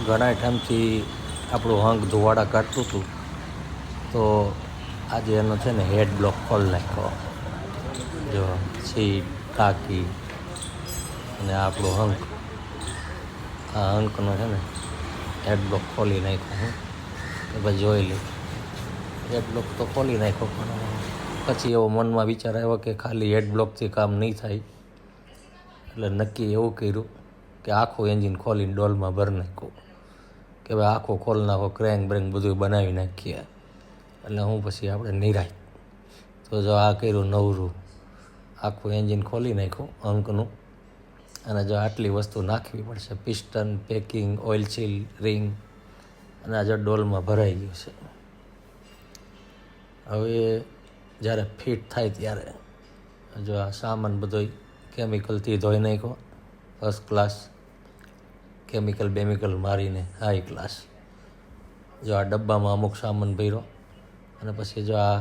ઘણા ટાઈમથી આપણું અંગ ધુવાડા કાઢતું હતું, તો આજે એનો છે ને હેડ બ્લોક ખોલી નાખ્યો. જો સીટ ટાંકી અને આપણું અંક, આ અંકનો છે ને હેડ બ્લોક ખોલી નાખ્યો. હું કે ભાઈ જોઈ લઈ. હેડ બ્લોક તો ખોલી નાખ્યો, પણ પછી એવો મનમાં વિચાર આવ્યો કે ખાલી હેડ બ્લોકથી કામ નહીં થાય, એટલે નક્કી એવું કર્યું કે આખું એન્જિન ખોલીને ડોલમાં ભરી નાખ્યું કે ભાઈ આખું ખોલી નાખો, ક્રેંક બ્રેંક બધું બનાવી નાખીએ. એટલે હું પછી આપણે નિરાય. તો જો આ કર્યું નવરું, આખું એન્જિન ખોલી નાખ્યું અંકનું. અને જો આટલી વસ્તુ નાખવી પડશે: piston, packing, oil seal, ring, અને આ જો ડોલમાં ભરાઈ ગયું છે. હવે જ્યારે ફિટ થાય ત્યારે જો આ સામાન બધો કેમિકલથી ધોઈ નાખ્યો, ફર્સ્ટ ક્લાસ કેમિકલ બેમિકલ મારીને હાઈ ક્લાસ. જો આ ડબ્બામાં અમુક સામાન ભર્યો, અને પછી જો આ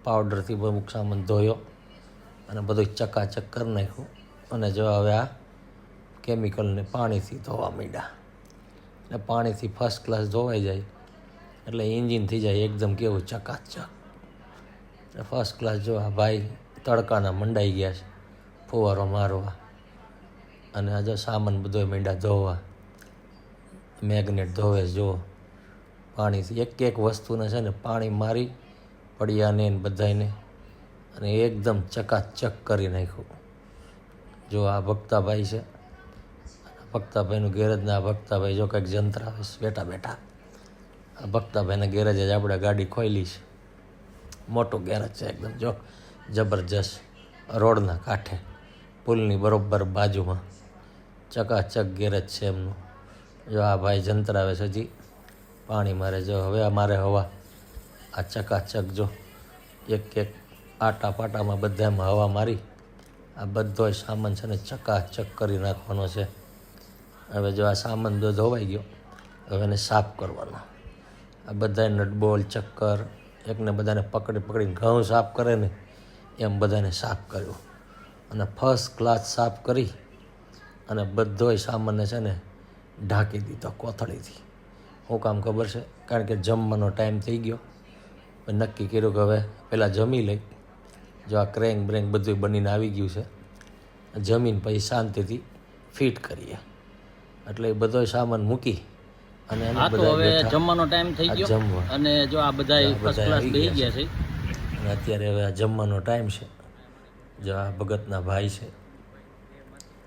પાવડરથી અમુક સામાન ધોયો અને બધું ચકાચક કરી નાખ્યું. અને જો હવે આ કેમિકલને પાણીથી ધોવા માંડ્યા. અને પાણીથી ફર્સ્ટ ક્લાસ ધોવાઈ જાય એટલે એન્જિન થઈ જાય એકદમ કેવું ચકાચક. ફર્સ્ટ ક્લાસ જો આ ભાઈ તડકાના મંડાઈ ગયા છે ફુવારો મારવા. અને આ જો સામાન બધો માંડ્યા ધોવા, મેગ્નેટ ધોવે જો પાણીથી. એક એક વસ્તુને છે ને પાણી મારી પડિયાને ને બધાને, અને એકદમ ચકાચક કરી નાખ્યું. જો આ ભક્તાભાઈ છે, ભક્તાભાઈનું ગેરેજના ભક્તાભાઈ જો કંઈક જંત્ર આવે છે બેઠા બેઠા. આ ભક્તાભાઈના ગેરેજ જ આપણે ગાડી ખોલી છે. મોટું ગેરેજ છે એકદમ, જો જબરજસ્ત, રોડના કાંઠે, પુલની બરોબર બાજુમાં ચકાચક ગેરેજ છે એમનું. જો આ ભાઈ જંત્ર આવે છે, હજી પાણી મારે. જો હવે અમારે હવા આ ચકાચક જો એક એક આટા પાટામાં બધામાં હવા મારી આ બધો સામાન છે ને ચકાચક કરી નાખવાનો છે. હવે જો આ સામાન બધો ધોવાઈ ગયો, હવે એને સાફ કરવાનો. આ બધાય નટબોલ ચક્કર એકને બધાને પકડી પકડીને ઘઉં સાફ કરે ને એમ બધાને સાફ કર્યું. અને ફર્સ્ટ ક્લાસ સાફ કરી અને બધોય સામાનને છે ને ઢાંકી દીધો કોથળીથી. શું કામ ખબર છે? કારણ કે જમવાનો ટાઈમ થઈ ગયો. નક્કી કર્યું કે હવે પહેલાં જમી લઈ. જો આ ક્રેંક બ્રેંક બધું બનીને આવી ગયું છે, જમીન પછી શાંતિથી ફિટ કરીએ. એટલે એ બધો સામાન મૂકી અને હા, તો હવે જમવાનો ટાઈમ થઈ ગયો. જમવા અને જો આ બધા ફર્સ્ટ ક્લાસ બેસી ગયા છે. અને અત્યારે હવે આ જમવાનો ટાઈમ છે. જો આ ભગતના ભાઈ છે,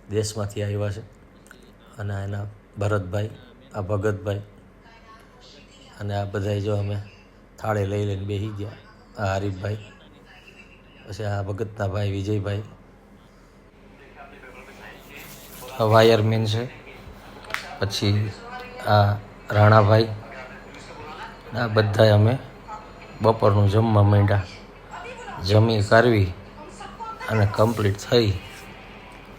દેશમાંથી આવ્યા છે. અને એના ભરતભાઈ, આ ભગતભાઈ, અને આ બધા જો અમે થાળે લઈ લઈને બેસી ગયા. આ હરીફભાઈ, પછી આ ભગતના ભાઈ વિજયભાઈ, આ વાયરમેન છે. પછી આ રાણાભાઈ, આ બધા અમે બપોરનું જમવા માંડ્યા. જમી કરવી અને કમ્પ્લીટ થઈ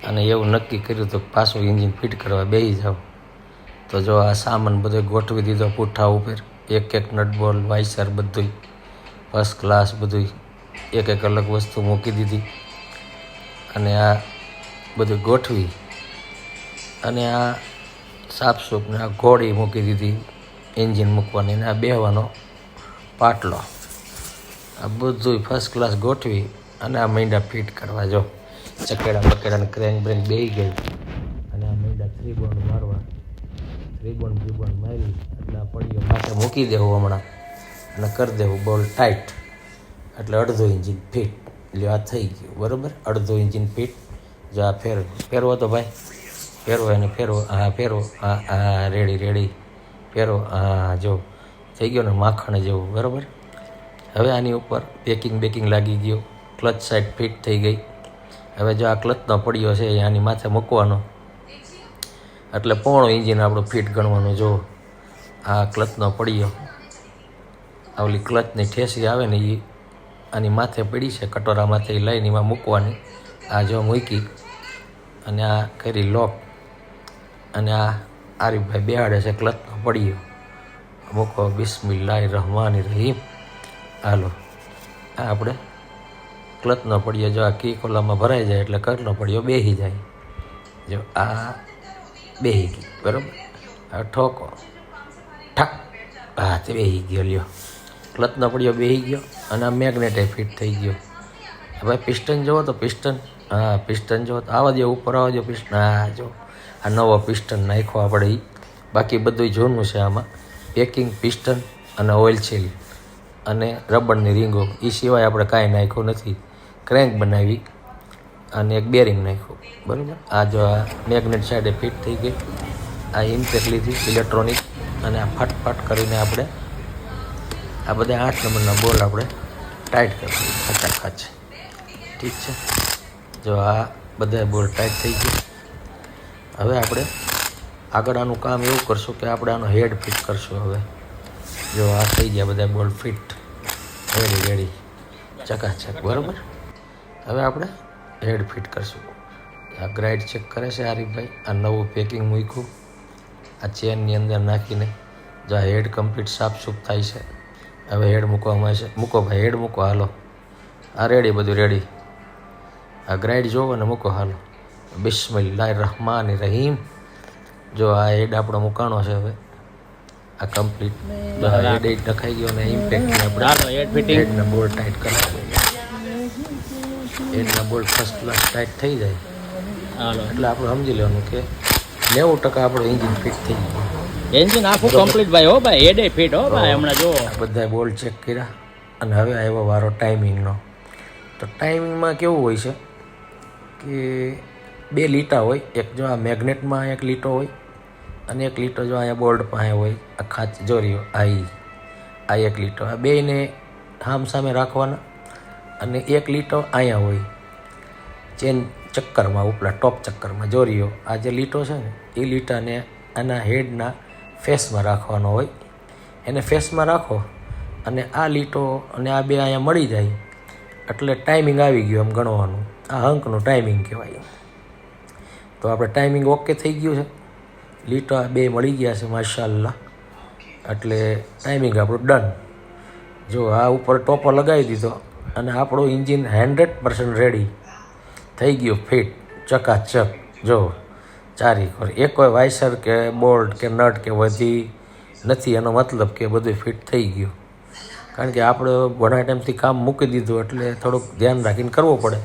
અને એવું નક્કી કર્યું તો પાછું એન્જિન ફિટ કરવા બેસી જાઓ. તો જો આ સામાન બધો ગોઠવી દીધો પુઠ્ઠા ઉપર, એક એક નટબોલ વાઇસર બધું ફર્સ્ટ ક્લાસ બધું એક એક અલગ વસ્તુ મૂકી દીધી. અને આ બધું ગોઠવી અને આ સાફસૂફને આ ઘોડી મૂકી દીધી એન્જિન મૂકવાની, અને આ બેહવાનો પાટલો, આ બધું ફર્સ્ટ ક્લાસ ગોઠવી અને આ મૈંડા ફિટ કરવા. જો ચકેડા બકેડાને ક્રેંક બ્રેંક બેસી ગઈ અને આ મૈંડા 3 બોન્ડ મારવા. 3 બોન્ડ મારી એટલે આ પડીઓ માથે મૂકી દેવું હમણાં અને કરી દેવું બોલ ટાઈટ. એટલે અડધો એન્જિન ફિટ. એટલે આ થઈ ગયું બરાબર, અડધો એન્જિન ફિટ. જો આ ફેરવો તો ભાઈ, ફેરવો એને, ફેરવો, હા ફેરવો, હા હા રેડી ફેરવો, હા જો થઈ ગયો ને માખણ જેવું બરાબર. હવે આની ઉપર પેકિંગ બેકિંગ લાગી ગયું, ક્લચ સાઈડ ફિટ થઈ ગઈ. હવે જો આ ક્લચનો પડીયો છે એ આની માથે મૂકવાનો એટલે પોણો એન્જિન આપણું ફિટ ગણવાનું. જો આ ક્લચનો પડીયો, આ ઓલી ક્લચની ઠેસી આવે ને એ આની માથે પડી છે, કટોરામાંથી લઈને એમાં મૂકવાની. આ જો મૂકી અને આ કરી લોક. અને આ આરીફભાઈ બેહાડે છે ક્લચનો પડીયો. મૂકો બિસ્મિલ્લાહિર્રહમાનિર્રહીમ. હાલો, આ આપણે ક્લચનો પડીયો જો આ કી ખોલામાં ભરાઈ જાય એટલે ક્લચનો પડીયો બેસી જાય. જો આ બેસી ગઈ બરાબર. હવે ઠોકો ઠક, હા તે બેસી ગયો, લ્યો ક્લચનો પડ્યો બેસી ગયો અને આ મેગ્નેટે ફિટ થઈ ગયો. ભાઈ પિસ્ટન જુઓ તો પિસ્ટન, હા પિસ્ટન જુઓ તો આવવા દો, ઉપર આવવા દો પિસ્ટન, હા જો આ નવો પિસ્ટન નાખ્યો આપણે એ. બાકી બધું જૂનું છે આમાં. પેકિંગ, પિસ્ટન અને ઓઇલ સીલ અને રબરની રીંગો, એ સિવાય આપણે કાંઈ નાખ્યું નથી. ક્રેન્ક બનાવી અને એક બેરિંગ નાખ્યું, બરાબર. આ જો આ મેગ્નેટ સાઈડે ફિટ થઈ ગઈ. આ ઇમ્પેક્ટ લીધી ઇલેક્ટ્રોનિક અને આ ફટફટ કરીને આપણે આ બધા 8 નંબરના બોલ આપણે ટાઈટ કરી દઈએ ખચાખચ. ઠીક છે, જો આ બધા બોલ ટાઈટ થઈ ગયા. હવે આપણે આગળ આનું કામ એવું કરશું કે આપણે આનો હેડ ફિટ કરશું. હવે જો આ થઈ ગયા બધા બોલ ફિટ, રેડી ચકાચક, બરાબર. હવે આપણે હેડ ફિટ કરશું. આ ગ્રાઇડ ચેક કરે છે આરીફભાઈ. આ નવું પેકિંગ મૂક્યું આ ચેનની અંદર નાખીને. જો આ હેડ કમ્પ્લીટ સાફસૂફ થાય છે. હવે હેડ મૂકવામાં છે. મૂકો ભાઈ, હેડ મૂકો, હાલો. આ રેડી, બધું રેડી. આ ગ્રાઇડ જોવો ને મૂકો, હાલો. બિસ્મિલ્લાહિર રહમાનિર રહીમ. જો આ હેડ આપણો મૂકાણો છે. હવે આ કમ્પ્લીટ હેડ નખાઈ ગયો ને ઇમ્પેક્ટ આપણે હેડના બોલ્ટ ટાઈટ કરવા. હેડના બોલ્ટ ફર્સ્ટ ક્લાસ ટાઈટ થઈ જાય એટલે આપણે સમજી લેવાનું કે 90% આપણું એન્જિન ફિટ થઈ ગયું. એન્જિન આખું કમ્પ્લીટ ભાઈ, હો ભાઈ, હેડે ફિટ, હો ભાઈ. હમણાં જો બધા બોલ્ટ ચેક કર્યા અને હવે આવ્યો વારો ટાઈમિંગનો. તો ટાઈમિંગમાં કેવું હોય છે કે 2 લીટા હોય. એક જો આ મેગ્નેટમાં એક લીટો હોય અને એક લીટો જો અહીંયા બોર્ડ પાસે હોય. આ ખાંચ જોરીઓ આ એક લીટો, આ બેયને સામ સામે રાખવાના અને એક લીટો અહીંયા હોય ચેન ચક્કરમાં, ઉપલા ટોપ ચક્કરમાં જોરીઓ. આ જે લીટો છે ને એ લીટાને આના હેડના ફેસમાં રાખવાનો હોય. એને ફેસમાં રાખો અને આ લીટો અને આ બે અહીંયા મળી જાય એટલે ટાઈમિંગ આવી ગયું એમ ગણવાનું. આ અંકનું ટાઈમિંગ કહેવાય. તો આપણે ટાઈમિંગ ઓકે થઈ ગયું છે. લીટો આ બે મળી ગયા છે માશાઅલ્લાહ, એટલે ટાઈમિંગ આપણું ડન. જો આ ઉપર ટોપર લગાવી દીધો અને આપણું એન્જિન 100% રેડી થઈ ગયું, ફિટ ચકાચક. જો ચારી કોર એક કોઈ વાઇસર કે બોલ્ટ કે નટ કે વધી નથી. એનો મતલબ કે બધું ફિટ થઈ ગયું. કારણ કે આપણે ઘણા ટાઈમથી કામ મૂકી દીધું એટલે થોડુંક ધ્યાન રાખીને કરવું પડે,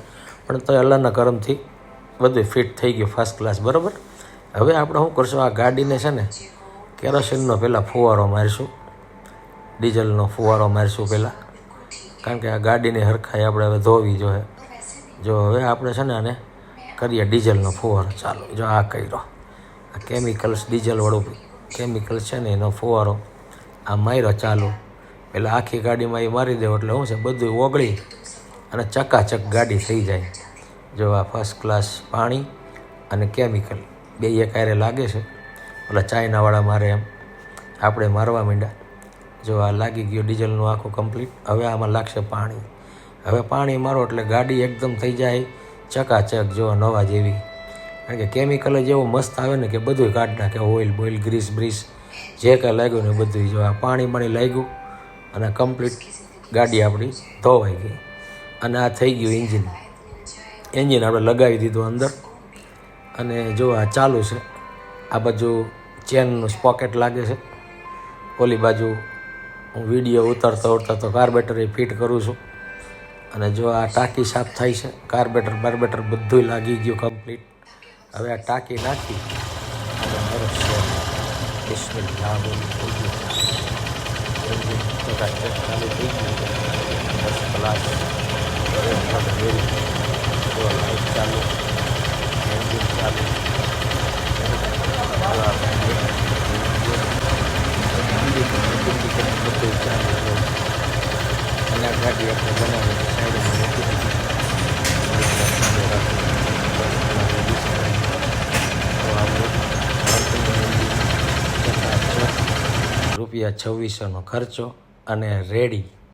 પણ તો અલ્લાહના કરમથી બધું ફિટ થઈ ગયું ફર્સ્ટ ક્લાસ, બરાબર. હવે આપણે શું કરશું, આ ગાડીને છે ને કેરોસીનનો પહેલાં ફુવારો મારીશું, ડીઝલનો ફુવારો મારીશું પહેલાં. કારણ કે આ ગાડીની હરખાઈ આપણે હવે ધોવી જોઈએ. જો હવે આપણે છે ને આને કરીએ ડીઝલનો ફુવારો ચાલુ. જો આ કર્યો, આ કેમિકલ્સ ડીઝલવાળું કેમિકલ છે ને એનો ફુવારો આ માર્યો ચાલુ. પહેલાં આખી ગાડીમાં એ મારી દેવો એટલે શું છે બધું ઓગળી અને ચકાચક ગાડી થઈ જાય. જો આ ફર્સ્ટ ક્લાસ પાણી અને કેમિકલ બે એક હારે લાગે છે. ઓલા ચાઇનાવાળા મારે એમ આપણે મારવા માંડ્યા. જો આ લાગી ગયો ડીઝલનું આખું કમ્પ્લીટ. હવે આમાં લાગશે પાણી. હવે પાણી મારો એટલે ગાડી એકદમ થઈ જાય ચકાચક, જો નવા જેવી. કારણ કે કેમિકલ જ એવું મસ્ત આવે ને કે બધું કાઢી નાખે. ઓઇલ બોઇલ ગ્રીસ બ્રીસ જે કાંઈ લાગ્યું ને બધું. જો આ પાણી લાગ્યું અને કમ્પ્લીટ ગાડી આપણી ધોવાઈ ગઈ. અને આ થઈ ગયું એન્જિન આપણે લગાવી દીધું અંદર. અને જો આ ચાલુ છે. આ બાજુ ચેનનું સ્પોકેટ લાગે છે. ઓલી બાજુ હું વિડીયો ઉતારતો કાર્બેટર એ ફિટ કરું છું. અને જો આ ટાંકી સાફ થાય છે. કાર્બેટર બધું લાગી ગયું કમ્પ્લીટ. હવે આ ટાંકી નાખી અને બરફ છે બિસ્મિલ્લાહ બોલી થઈ ગયું. એન્જિન ચાલુ થઈ ગયું ફર્સ્ટ ક્લાસ. લાઈટ ચાલુ, એન્જિન ચાલુ, બધું ચાલુ. અને આ ગાડી આપણે બનાવી સાઈડમાં મૂકી દીધી. રૂપિયા 2600નો ખર્ચો અને રેડી.